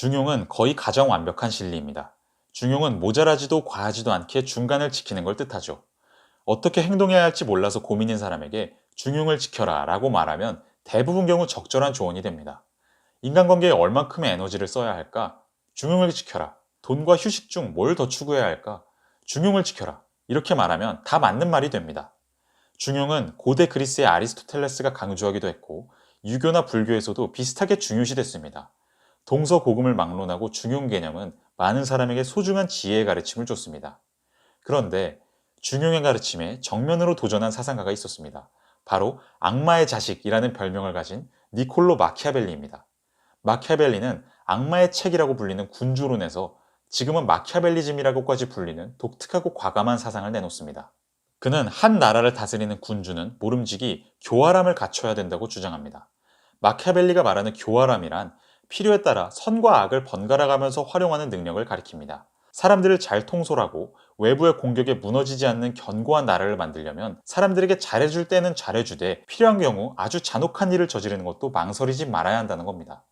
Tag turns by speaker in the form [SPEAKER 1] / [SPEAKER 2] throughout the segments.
[SPEAKER 1] 중용은 거의 가장 완벽한 진리입니다. 중용은 모자라지도 과하지도 않게 중간을 지키는 걸 뜻하죠. 어떻게 행동해야 할지 몰라서 고민인 사람에게 중용을 지켜라 라고 말하면 대부분 경우 적절한 조언이 됩니다. 인간관계에 얼만큼의 에너지를 써야 할까? 중용을 지켜라. 돈과 휴식 중 뭘 더 추구해야 할까? 중용을 지켜라. 이렇게 말하면 다 맞는 말이 됩니다. 중용은 고대 그리스의 아리스토텔레스가 강조하기도 했고 유교나 불교에서도 비슷하게 중요시됐습니다. 동서고금을 막론하고 중용 개념은 많은 사람에게 소중한 지혜의 가르침을 줬습니다. 그런데 중용의 가르침에 정면으로 도전한 사상가가 있었습니다. 바로 악마의 자식이라는 별명을 가진 니콜로 마키아벨리입니다. 마키아벨리는 악마의 책이라고 불리는 군주론에서 지금은 마키아벨리즘이라고까지 불리는 독특하고 과감한 사상을 내놓습니다. 그는 한 나라를 다스리는 군주는 모름지기 교활함을 갖춰야 된다고 주장합니다. 마키아벨리가 말하는 교활함이란 필요에 따라 선과 악을 번갈아 가면서 활용하는 능력을 가리킵니다. 사람들을 잘 통솔하고 외부의 공격에 무너지지 않는 견고한 나라를 만들려면 사람들에게 잘해줄 때는 잘해주되 필요한 경우 아주 잔혹한 일을 저지르는 것도 망설이지 말아야 한다는 겁니다.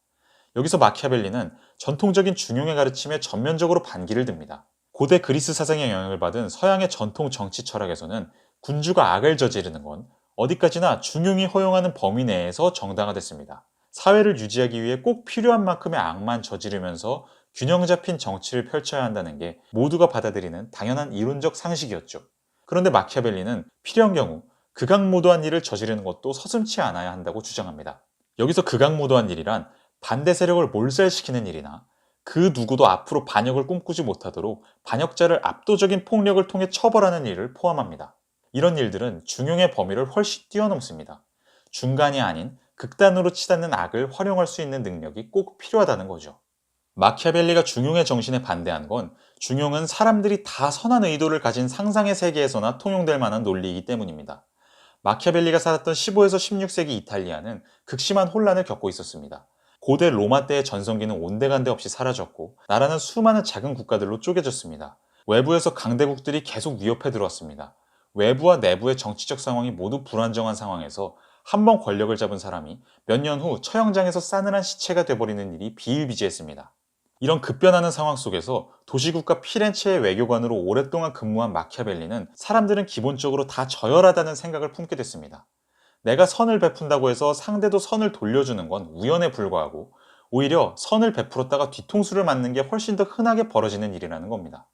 [SPEAKER 1] 여기서 마키아벨리는 전통적인 중용의 가르침에 전면적으로 반기를 듭니다. 고대 그리스 사상의 영향을 받은 서양의 전통 정치 철학에서는 군주가 악을 저지르는 건 어디까지나 중용이 허용하는 범위 내에서 정당화됐습니다. 사회를 유지하기 위해 꼭 필요한 만큼의 악만 저지르면서 균형 잡힌 정치를 펼쳐야 한다는 게 모두가 받아들이는 당연한 이론적 상식이었죠. 그런데 마키아벨리는 필요한 경우 극악무도한 일을 저지르는 것도 서슴지 않아야 한다고 주장합니다. 여기서 극악무도한 일이란 반대 세력을 몰살시키는 일이나 그 누구도 앞으로 반역을 꿈꾸지 못하도록 반역자를 압도적인 폭력을 통해 처벌하는 일을 포함합니다. 이런 일들은 중용의 범위를 훨씬 뛰어넘습니다. 중간이 아닌 극단으로 치닫는 악을 활용할 수 있는 능력이 꼭 필요하다는 거죠. 마키아벨리가 중용의 정신에 반대한 건 중용은 사람들이 다 선한 의도를 가진 상상의 세계에서나 통용될 만한 논리이기 때문입니다. 마키아벨리가 살았던 15에서 16세기 이탈리아는 극심한 혼란을 겪고 있었습니다. 고대 로마 때의 전성기는 온데간데 없이 사라졌고 나라는 수많은 작은 국가들로 쪼개졌습니다. 외부에서 강대국들이 계속 위협해 들어왔습니다. 외부와 내부의 정치적 상황이 모두 불안정한 상황에서 한 번 권력을 잡은 사람이 몇 년 후 처형장에서 싸늘한 시체가 돼버리는 일이 비일비재했습니다. 이런 급변하는 상황 속에서 도시국가 피렌체의 외교관으로 오랫동안 근무한 마키아벨리는 사람들은 기본적으로 다 저열하다는 생각을 품게 됐습니다. 내가 선을 베푼다고 해서 상대도 선을 돌려주는 건 우연에 불과하고 오히려 선을 베풀었다가 뒤통수를 맞는 게 훨씬 더 흔하게 벌어지는 일이라는 겁니다.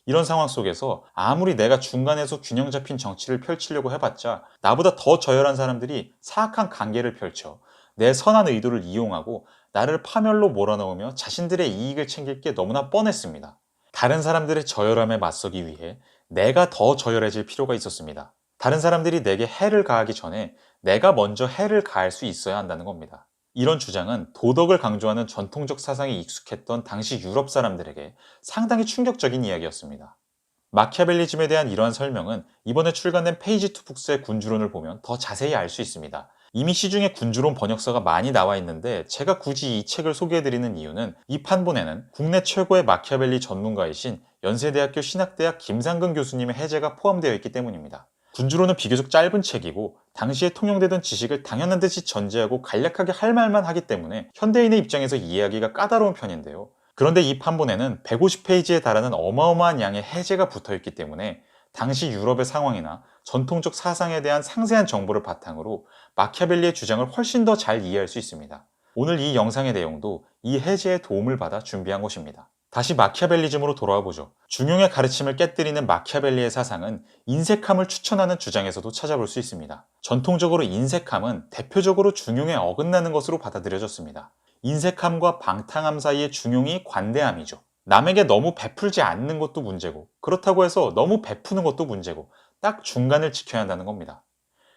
[SPEAKER 1] 이런 상황 속에서 아무리 내가 중간에서 균형 잡힌 정치를 펼치려고 해봤자 나보다 더 저열한 사람들이 사악한 관계를 펼쳐 내 선한 의도를 이용하고 나를 파멸로 몰아넣으며 자신들의 이익을 챙길 게 너무나 뻔했습니다. 다른 사람들의 저열함에 맞서기 위해 내가 더 저열해질 필요가 있었습니다. 다른 사람들이 내게 해를 가하기 전에 내가 먼저 해를 가할 수 있어야 한다는 겁니다. 이런 주장은 도덕을 강조하는 전통적 사상에 익숙했던 당시 유럽 사람들에게 상당히 충격적인 이야기였습니다. 마키아벨리즘에 대한 이러한 설명은 이번에 출간된 페이지 투 북스의 군주론을 보면 더 자세히 알 수 있습니다. 이미 시중에 군주론 번역서가 많이 나와 있는데 제가 굳이 이 책을 소개해드리는 이유는 이 판본에는 국내 최고의 마키아벨리 전문가이신 연세대학교 신학대학 김상근 교수님의 해제가 포함되어 있기 때문입니다. 군주론은 비교적 짧은 책이고 당시에 통용되던 지식을 당연한 듯이 전제하고 간략하게 할 말만 하기 때문에 현대인의 입장에서 이해하기가 까다로운 편인데요. 그런데 이 판본에는 150페이지에 달하는 어마어마한 양의 해제가 붙어있기 때문에 당시 유럽의 상황이나 전통적 사상에 대한 상세한 정보를 바탕으로 마키아벨리의 주장을 훨씬 더 잘 이해할 수 있습니다. 오늘 이 영상의 내용도 이 해제에 도움을 받아 준비한 것입니다. 다시 마키아벨리즘으로 돌아와 보죠. 중용의 가르침을 깨뜨리는 마키아벨리의 사상은 인색함을 추천하는 주장에서도 찾아볼 수 있습니다. 전통적으로 인색함은 대표적으로 중용에 어긋나는 것으로 받아들여졌습니다. 인색함과 방탕함 사이의 중용이 관대함이죠. 남에게 너무 베풀지 않는 것도 문제고 그렇다고 해서 너무 베푸는 것도 문제고 딱 중간을 지켜야 한다는 겁니다.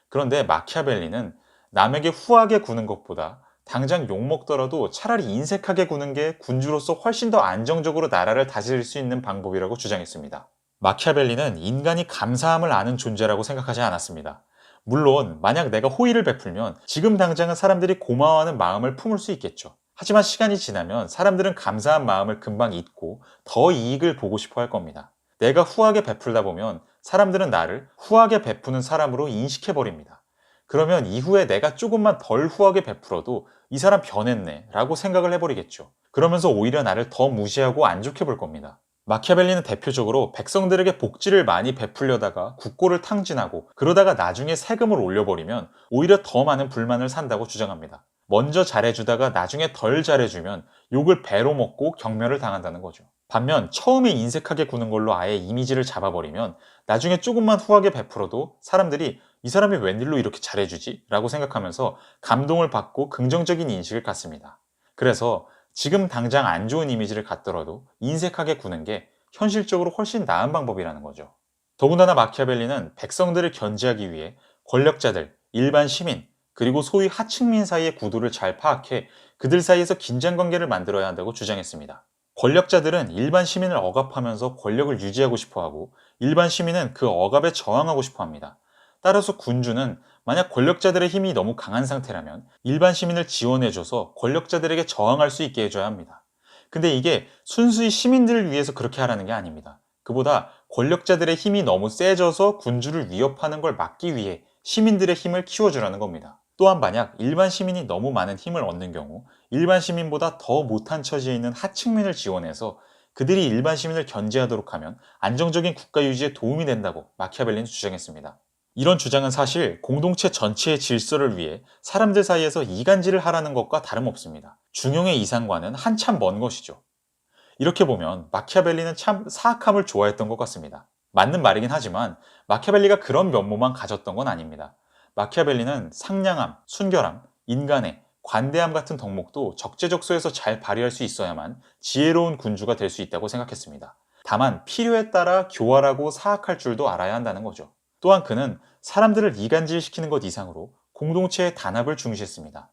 [SPEAKER 1] 그런데 마키아벨리는 남에게 후하게 구는 것보다 당장 욕먹더라도 차라리 인색하게 구는 게 군주로서 훨씬 더 안정적으로 나라를 다스릴 수 있는 방법이라고 주장했습니다. 마키아벨리는 인간이 감사함을 아는 존재라고 생각하지 않았습니다. 물론 만약 내가 호의를 베풀면 지금 당장은 사람들이 고마워하는 마음을 품을 수 있겠죠. 하지만 시간이 지나면 사람들은 감사한 마음을 금방 잊고 더 이익을 보고 싶어 할 겁니다. 내가 후하게 베풀다 보면 사람들은 나를 후하게 베푸는 사람으로 인식해버립니다. 그러면 이후에 내가 조금만 덜 후하게 베풀어도 이 사람 변했네 라고 생각을 해버리겠죠. 그러면서 오히려 나를 더 무시하고 안 좋게 볼 겁니다. 마키아벨리는 대표적으로 백성들에게 복지를 많이 베풀려다가 국고를 탕진하고 그러다가 나중에 세금을 올려버리면 오히려 더 많은 불만을 산다고 주장합니다. 먼저 잘해주다가 나중에 덜 잘해주면 욕을 배로 먹고 경멸을 당한다는 거죠. 반면 처음에 인색하게 구는 걸로 아예 이미지를 잡아버리면 나중에 조금만 후하게 베풀어도 사람들이 이 사람이 웬일로 이렇게 잘해주지? 라고 생각하면서 감동을 받고 긍정적인 인식을 갖습니다. 그래서 지금 당장 안 좋은 이미지를 갖더라도 인색하게 구는 게 현실적으로 훨씬 나은 방법이라는 거죠. 더군다나 마키아벨리는 백성들을 견제하기 위해 권력자들, 일반 시민, 그리고 소위 하층민 사이의 구도를 잘 파악해 그들 사이에서 긴장관계를 만들어야 한다고 주장했습니다. 권력자들은 일반 시민을 억압하면서 권력을 유지하고 싶어 하고 일반 시민은 그 억압에 저항하고 싶어 합니다. 따라서 군주는 만약 권력자들의 힘이 너무 강한 상태라면 일반 시민을 지원해줘서 권력자들에게 저항할 수 있게 해줘야 합니다. 근데 이게 순수히 시민들을 위해서 그렇게 하라는 게 아닙니다. 그보다 권력자들의 힘이 너무 세져서 군주를 위협하는 걸 막기 위해 시민들의 힘을 키워주라는 겁니다. 또한 만약 일반 시민이 너무 많은 힘을 얻는 경우 일반 시민보다 더 못한 처지에 있는 하층민을 지원해서 그들이 일반 시민을 견제하도록 하면 안정적인 국가 유지에 도움이 된다고 마키아벨리는 주장했습니다. 이런 주장은 사실 공동체 전체의 질서를 위해 사람들 사이에서 이간질을 하라는 것과 다름없습니다. 중용의 이상과는 한참 먼 것이죠. 이렇게 보면 마키아벨리는 참 사악함을 좋아했던 것 같습니다. 맞는 말이긴 하지만 마키아벨리가 그런 면모만 가졌던 건 아닙니다. 마키아벨리는 상냥함, 순결함, 인간애, 관대함 같은 덕목도 적재적소에서 잘 발휘할 수 있어야만 지혜로운 군주가 될 수 있다고 생각했습니다. 다만 필요에 따라 교활하고 사악할 줄도 알아야 한다는 거죠. 또한 그는 사람들을 이간질시키는 것 이상으로 공동체의 단합을 중시했습니다.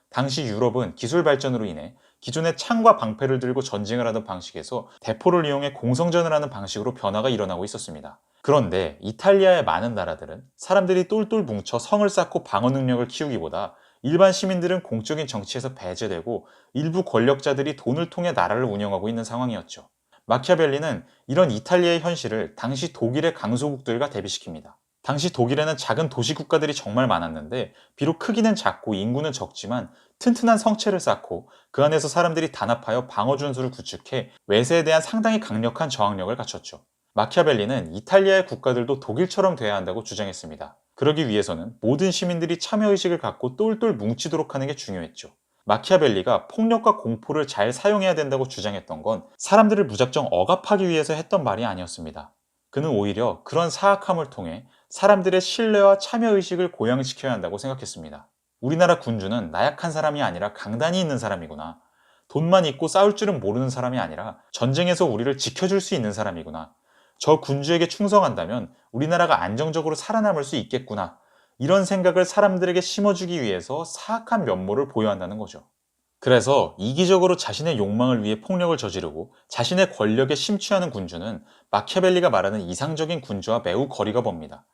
[SPEAKER 1] 당시 유럽은 기술 발전으로 인해 기존의 창과 방패를 들고 전쟁을 하던 방식에서 대포를 이용해 공성전을 하는 방식으로 변화가 일어나고 있었습니다. 그런데 이탈리아의 많은 나라들은 사람들이 똘똘 뭉쳐 성을 쌓고 방어 능력을 키우기보다 일반 시민들은 공적인 정치에서 배제되고 일부 권력자들이 돈을 통해 나라를 운영하고 있는 상황이었죠. 마키아벨리는 이런 이탈리아의 현실을 당시 독일의 강소국들과 대비시킵니다. 당시 독일에는 작은 도시 국가들이 정말 많았는데 비록 크기는 작고 인구는 적지만 튼튼한 성체를 쌓고 그 안에서 사람들이 단합하여 방어 준수를 구축해 외세에 대한 상당히 강력한 저항력을 갖췄죠. 마키아벨리는 이탈리아의 국가들도 독일처럼 돼야 한다고 주장했습니다. 그러기 위해서는 모든 시민들이 참여의식을 갖고 똘똘 뭉치도록 하는 게 중요했죠. 마키아벨리가 폭력과 공포를 잘 사용해야 된다고 주장했던 건 사람들을 무작정 억압하기 위해서 했던 말이 아니었습니다. 그는 오히려 그런 사악함을 통해 사람들의 신뢰와 참여의식을 고양시켜야 한다고 생각했습니다. 우리나라 군주는 나약한 사람이 아니라 강단이 있는 사람이구나. 돈만 있고 싸울 줄은 모르는 사람이 아니라 전쟁에서 우리를 지켜줄 수 있는 사람이구나. 저 군주에게 충성한다면 우리나라가 안정적으로 살아남을 수 있겠구나. 이런 생각을 사람들에게 심어주기 위해서 사악한 면모를 보여야 한다는 거죠. 그래서 이기적으로 자신의 욕망을 위해 폭력을 저지르고 자신의 권력에 심취하는 군주는 마키아벨리가 말하는 이상적인 군주와 매우 거리가 멉니다.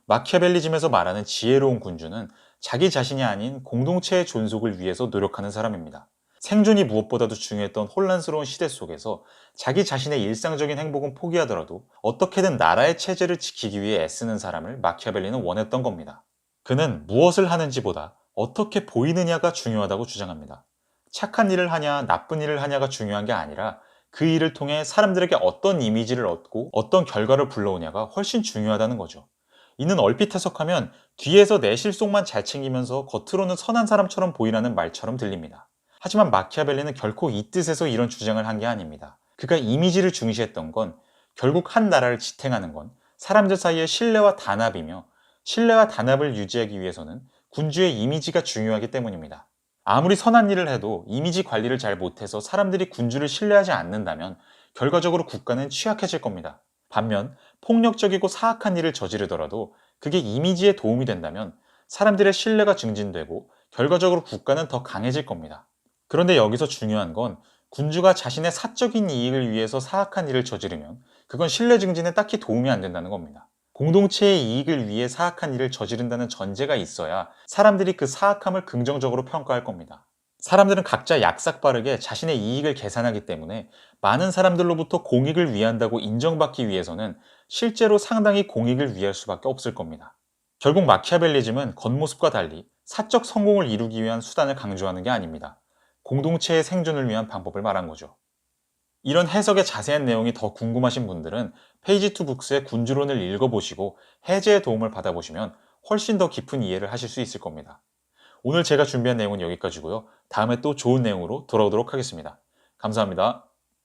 [SPEAKER 1] 마키아벨리즘에서 말하는 지혜로운 군주는 자기 자신이 아닌 공동체의 존속을 위해서 노력하는 사람입니다. 생존이 무엇보다도 중요했던 혼란스러운 시대 속에서 자기 자신의 일상적인 행복은 포기하더라도 어떻게든 나라의 체제를 지키기 위해 애쓰는 사람을 마키아벨리는 원했던 겁니다. 그는 무엇을 하는지보다 어떻게 보이느냐가 중요하다고 주장합니다. 착한 일을 하냐, 나쁜 일을 하냐가 중요한 게 아니라 그 일을 통해 사람들에게 어떤 이미지를 얻고 어떤 결과를 불러오냐가 훨씬 중요하다는 거죠. 이는 얼핏 해석하면 뒤에서 내 실속만 잘 챙기면서 겉으로는 선한 사람처럼 보이라는 말처럼 들립니다. 하지만 마키아벨리는 결코 이 뜻에서 이런 주장을 한 게 아닙니다. 그가 이미지를 중시했던 건 결국 한 나라를 지탱하는 건 사람들 사이의 신뢰와 단합이며 신뢰와 단합을 유지하기 위해서는 군주의 이미지가 중요하기 때문입니다. 아무리 선한 일을 해도 이미지 관리를 잘 못해서 사람들이 군주를 신뢰하지 않는다면 결과적으로 국가는 취약해질 겁니다. 반면 폭력적이고 사악한 일을 저지르더라도 그게 이미지에 도움이 된다면 사람들의 신뢰가 증진되고 결과적으로 국가는 더 강해질 겁니다. 그런데 여기서 중요한 건 군주가 자신의 사적인 이익을 위해서 사악한 일을 저지르면 그건 신뢰 증진에 딱히 도움이 안 된다는 겁니다. 공동체의 이익을 위해 사악한 일을 저지른다는 전제가 있어야 사람들이 그 사악함을 긍정적으로 평가할 겁니다. 사람들은 각자 약삭빠르게 자신의 이익을 계산하기 때문에 많은 사람들로부터 공익을 위한다고 인정받기 위해서는 실제로 상당히 공익을 위할 수밖에 없을 겁니다. 결국 마키아벨리즘은 겉모습과 달리 사적 성공을 이루기 위한 수단을 강조하는 게 아닙니다. 공동체의 생존을 위한 방법을 말한 거죠. 이런 해석의 자세한 내용이 더 궁금하신 분들은 페이지 투 북스의 군주론을 읽어보시고 해제의 도움을 받아보시면 훨씬 더 깊은 이해를 하실 수 있을 겁니다. 오늘 제가 준비한 내용은 여기까지고요. 다음에 또 좋은 내용으로 돌아오도록 하겠습니다. 감사합니다.